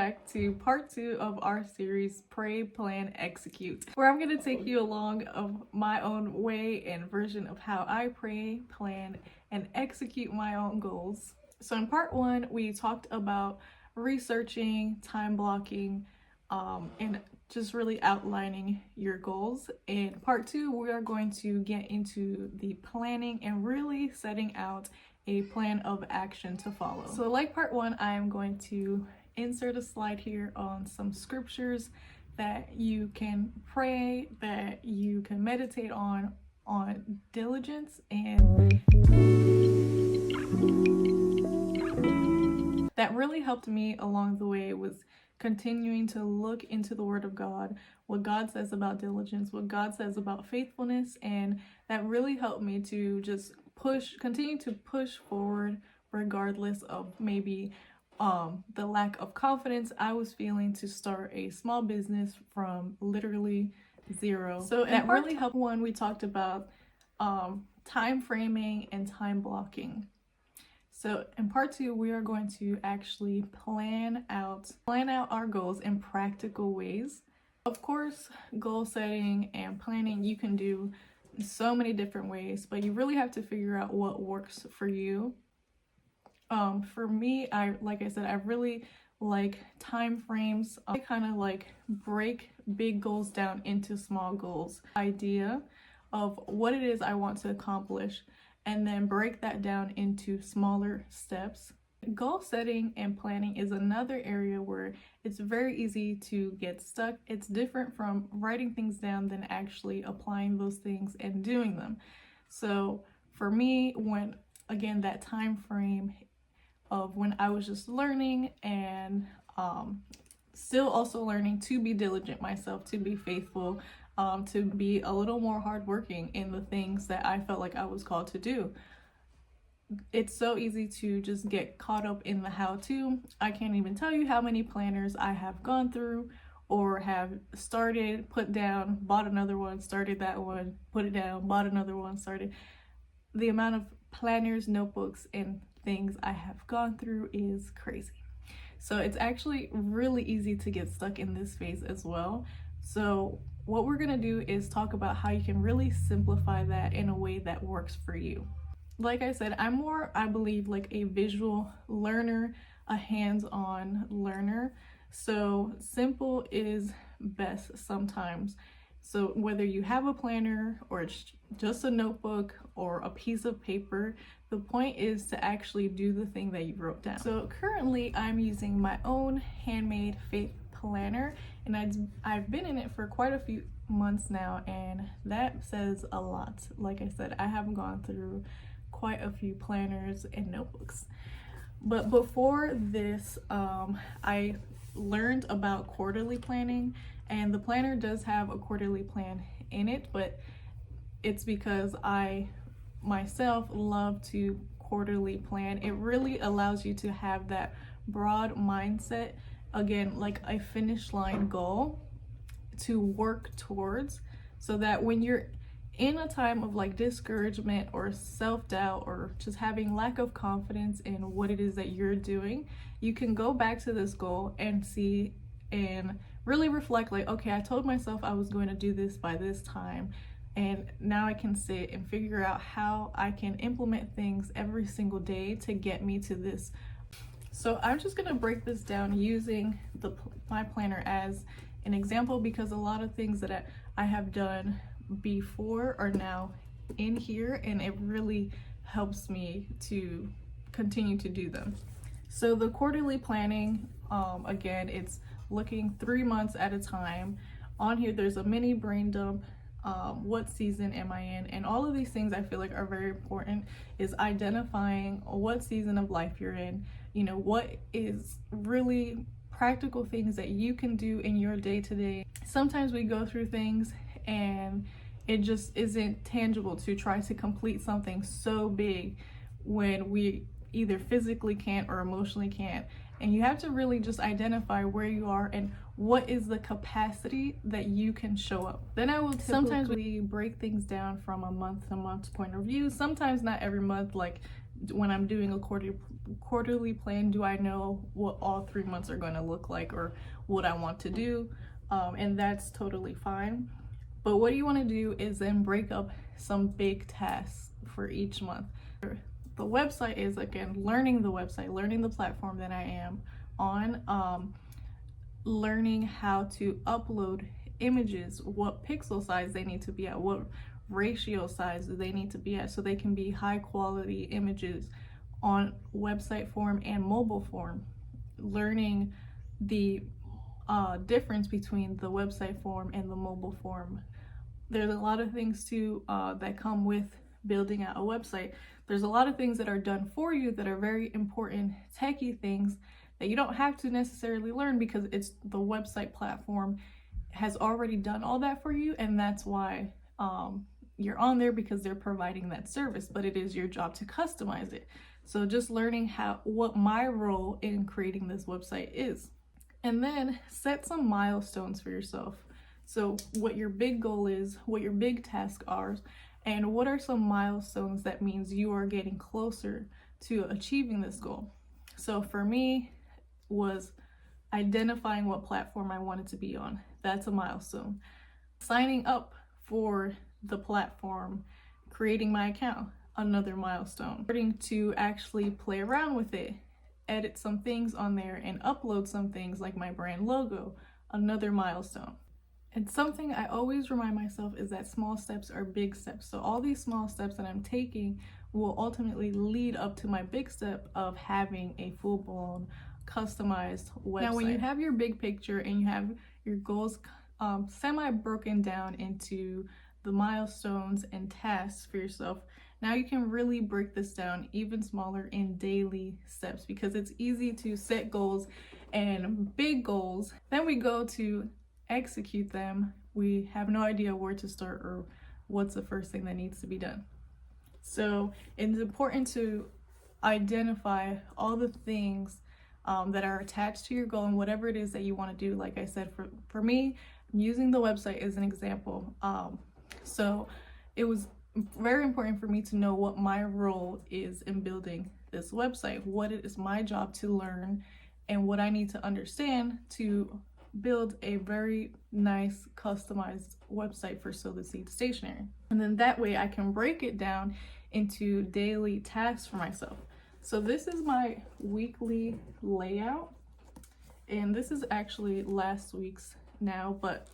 back to part 2 of our series, Pray, Plan, Execute, where I'm going to take you along of my own way and version of how I pray, plan, and execute my own goals. So in part 1, we talked about researching, time blocking, and just really outlining your goals. In part 2, we are going to get into the planning and really setting out a plan of action to follow. So like part 1, I am going to insert a slide here on some scriptures that you can pray, that you can meditate on diligence, and that really helped me along the way was continuing to look into the Word of God, what God says about diligence, what God says about faithfulness, and that really helped me to just continue to push forward regardless of maybe the lack of confidence I was feeling to start a small business from literally zero. So that really helped. One, we talked about time framing and time blocking. So in part 2, we are going to actually plan out our goals in practical ways. Of course, goal setting and planning you can do in so many different ways, but you really have to figure out what works for you. For me, like I said, I really like time frames. I kind of like break big goals down into small goals. Idea of what it is I want to accomplish, and then break that down into smaller steps. Goal setting and planning is another area where it's very easy to get stuck. It's different from writing things down than actually applying those things and doing them. So for me, when again that time frame of when I was just learning and still also learning to be diligent myself, to be faithful, to be a little more hardworking in the things that I felt like I was called to do. It's so easy to just get caught up in the how-to. I can't even tell you how many planners I have gone through or have started, put down, bought another one, started that one, put it down, bought another one, started. The amount of planners, notebooks, and things I have gone through is crazy. So it's actually really easy to get stuck in this phase as well. So what we're gonna do is talk about how you can really simplify that in a way that works for you. Like I said, I'm more, I believe, like a visual learner, a hands-on learner. So simple is best sometimes. So whether you have a planner or it's just a notebook or a piece of paper, the point is to actually do the thing that you wrote down. So currently I'm using my own handmade faith planner, and I've been in it for quite a few months now, and that says a lot. Like I said, I have gone through quite a few planners and notebooks. But before this, I learned about quarterly planning, and the planner does have a quarterly plan in it, but it's because I myself love to quarterly plan. It really allows you to have that broad mindset, again, like a finish line goal to work towards, so that when you're in a time of like discouragement or self-doubt or just having lack of confidence in what it is that you're doing, you can go back to this goal and see and really reflect like, okay, I told myself I was going to do this by this time, and now I can sit and figure out how I can implement things every single day to get me to this. So I'm just going to break this down using my planner as an example, because a lot of things that I have done before are now in here, and it really helps me to continue to do them. So the quarterly planning, again, it's looking 3 months at a time. On here there's a mini brain dump, what season am I in, and all of these things I feel like are very important, is identifying what season of life you're in, you know, what is really practical things that you can do in your day-to-day. Sometimes we go through things and it just isn't tangible to try to complete something so big when we either physically can't or emotionally can't. And you have to really just identify where you are and what is the capacity that you can show up. Then I will sometimes we break things down from a month to month point of view. Sometimes not every month, like when I'm doing a quarterly plan, do I know what all 3 months are going to look like or what I want to do, and that's totally fine. But what you want to do is then break up some big tasks for each month. The website is, again, learning the website, learning the platform that I am on, learning how to upload images, what pixel size they need to be at, what ratio size they need to be at, so they can be high quality images on website form and mobile form. Learning the difference between the website form and the mobile form. There's a lot of things too that come with building out a website. There's a lot of things that are done for you that are very important techie things that you don't have to necessarily learn because it's the website platform has already done all that for you, and that's why you're on there, because they're providing that service, but it is your job to customize it. So just learning what my role in creating this website is. And then set some milestones for yourself. So what your big goal is, what your big tasks are, and what are some milestones that means you are getting closer to achieving this goal. So for me was identifying what platform I wanted to be on. That's a milestone. Signing up for the platform, creating my account, another milestone. Starting to actually play around with it, edit some things on there and upload some things like my brand logo, another milestone. And something I always remind myself is that small steps are big steps. So all these small steps that I'm taking will ultimately lead up to my big step of having a full-blown customized website. Now, when you have your big picture and you have your goals semi-broken down into the milestones and tasks for yourself, now you can really break this down even smaller in daily steps, because it's easy to set goals and big goals. Then we go to execute them. We have no idea where to start or what's the first thing that needs to be done. So it's important to identify all the things that are attached to your goal and whatever it is that you want to do. Like I said, for me, I'm using the website as an example. So it was very important for me to know what my role is in building this website, what it is my job to learn, and what I need to understand to build a very nice customized website for Sow the Seed Stationery. And then that way I can break it down into daily tasks for myself. So this is my weekly layout, and this is actually last week's now, but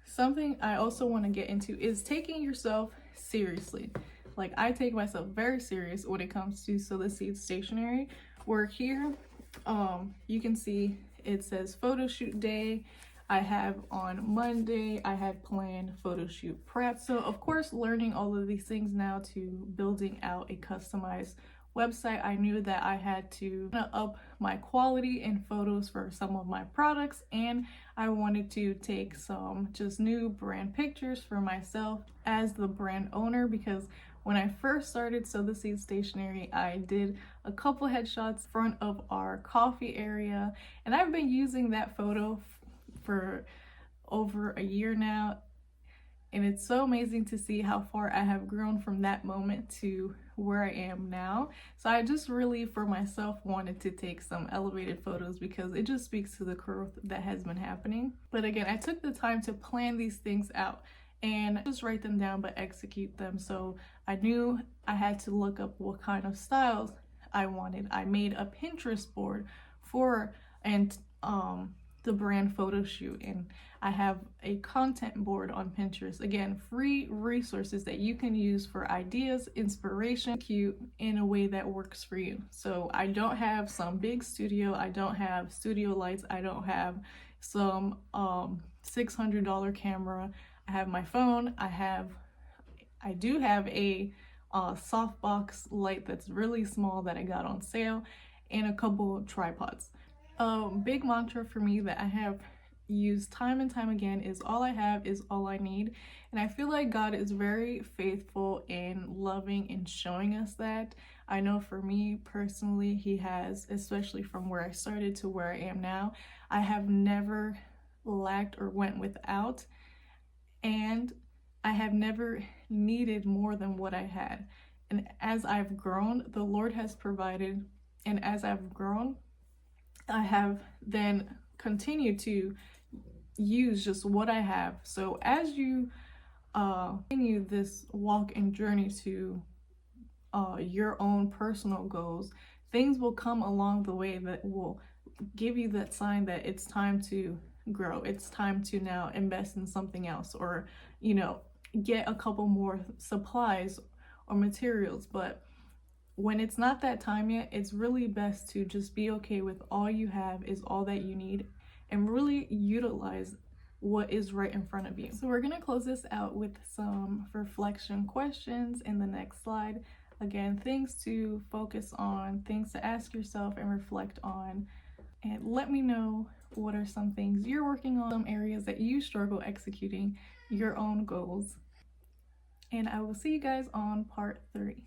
something I also want to get into is taking yourself seriously. Like, I take myself very serious when it comes to Sow the Seed Stationery. We're here, you can see it says photo shoot day. I have on Monday, I had planned photo shoot prep. So of course, learning all of these things now to building out a customized website, I knew that I had to up my quality in photos for some of my products, and I wanted to take some just new brand pictures for myself as the brand owner, because when I first started Sow the Seed Stationery, I did a couple headshots front of our coffee area, and I've been using that photo for over a year now, and it's so amazing to see how far I have grown from that moment to where I am now. So I just really, for myself, wanted to take some elevated photos because it just speaks to the growth that has been happening. But again, I took the time to plan these things out and just write them down but execute them. So I knew I had to look up what kind of styles I wanted. I made a Pinterest board for the brand photo shoot, and I have a content board on Pinterest. Again, free resources that you can use for ideas, inspiration, cute in a way that works for you. So I don't have some big studio, I don't have studio lights, I don't have some $600 camera. I have my phone, I do have a softbox light that's really small that I got on sale, and a couple of tripods. A big mantra for me that I have used time and time again is all I have is all I need. And I feel like God is very faithful in loving and showing us that. I know for me personally, he has, especially from where I started to where I am now. I have never lacked or went without, and I have never needed more than what I had. And as I've grown, the Lord has provided, and as I've grown, I have then continued to use just what I have. So as you continue this walk and journey to your own personal goals, things will come along the way that will give you that sign that it's time to grow. It's time to now invest in something else, or, you know, get a couple more supplies or materials. But when it's not that time yet, it's really best to just be okay with all you have is all that you need, and really utilize what is right in front of you. So we're gonna close this out with some reflection questions in the next slide. Again, things to focus on, things to ask yourself and reflect on, and let me know what are some things you're working on, some areas that you struggle executing your own goals. And I will see you guys on part 3.